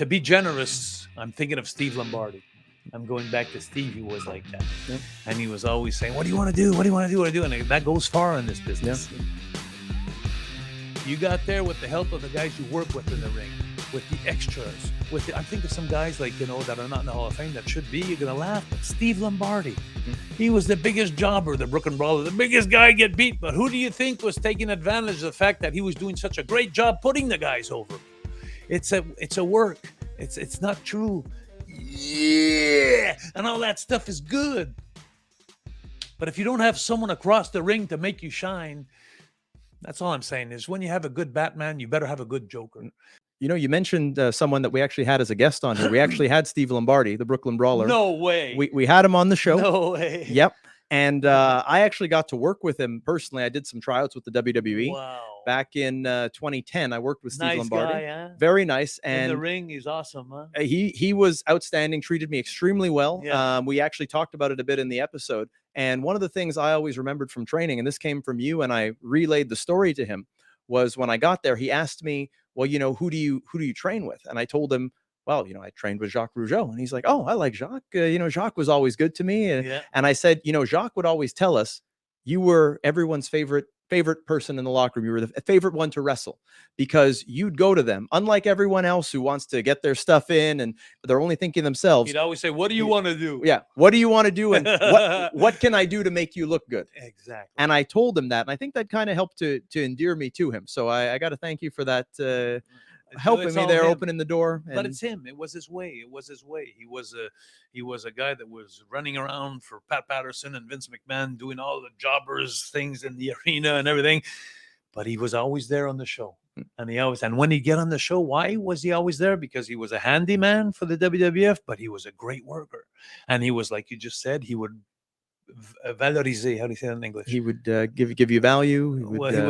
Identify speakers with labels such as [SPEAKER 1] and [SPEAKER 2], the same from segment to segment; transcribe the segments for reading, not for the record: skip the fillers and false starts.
[SPEAKER 1] to be generous, I'm thinking of Steve Lombardi. I'm going back to Steve. He was like that.
[SPEAKER 2] Yep.
[SPEAKER 1] And he was always saying, what do you want to do? What do you want to do? What do you want to do? And that goes far in this business.
[SPEAKER 2] Yep.
[SPEAKER 1] You got there with the help of the guys you work with in the ring, with the extras, with the, I think of some guys like, you know, that are not in the Hall of Fame that should be. You're going to laugh. But Steve Lombardi, he was the biggest jobber, the Brooklyn Brawler, the biggest guy get beat. But who do you think was taking advantage of the fact that he was doing such a great job putting the guys over? It's a work. It's not true. Yeah, and all that stuff is good. But if you don't have someone across the ring to make you shine, that's all I'm saying is when you have a good Batman, you better have a good Joker.
[SPEAKER 2] You know, you mentioned someone that we actually had as a guest on here. We actually had Steve Lombardi, the Brooklyn Brawler.
[SPEAKER 1] No way.
[SPEAKER 2] We had him on the show.
[SPEAKER 1] No way.
[SPEAKER 2] Yep. And I actually got to work with him personally. I did some tryouts with the WWE.
[SPEAKER 1] Wow.
[SPEAKER 2] Back in 2010. I worked with Steve
[SPEAKER 1] Nice
[SPEAKER 2] Lombardi.
[SPEAKER 1] guy, huh?
[SPEAKER 2] Very nice.
[SPEAKER 1] In
[SPEAKER 2] And
[SPEAKER 1] the ring, he's awesome, huh?
[SPEAKER 2] he was outstanding, treated me extremely well.
[SPEAKER 1] Yeah.
[SPEAKER 2] We actually talked about it a bit in the episode. And one of the things I always remembered from training, and this came from you, and I relayed the story to him, was when I got there, he asked me, well, you know, who do you train with? And I told him, well, you know, I trained with Jacques Rougeau. And he's like, oh, I like Jacques. You know, Jacques was always good to me. And I said, you know, Jacques would always tell us, you were everyone's favorite person in the locker room. You were the favorite one to wrestle because you'd go to them, unlike everyone else who wants to get their stuff in and they're only thinking themselves.
[SPEAKER 1] He'd always say, what do you want to do?
[SPEAKER 2] Yeah. What do you want to do? And what can I do to make you look good?
[SPEAKER 1] Exactly.
[SPEAKER 2] And I told him that. And I think that kind of helped to endear me to him. So I got to thank you for that. Helping me there, opening the door.
[SPEAKER 1] But it's him. It was his way. It was his way. He was a guy that was running around for Pat Patterson and Vince McMahon, doing all the jobbers things in the arena and everything. But he was always there on the show. And when he get on the show, why was he always there? Because he was a handyman for the WWF, but he was a great worker. And he was, like you just said, he would valoriser, how do you say that in English?
[SPEAKER 2] He would give you value.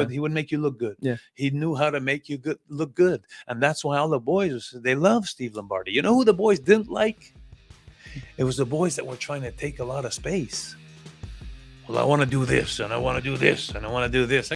[SPEAKER 1] He would make you look good.
[SPEAKER 2] Yeah.
[SPEAKER 1] He knew how to make you look good. And that's why all the boys, they love Steve Lombardi. You know who the boys didn't like? It was the boys that were trying to take a lot of space. Well, I want to do this, and I want to do this, and I want to do this.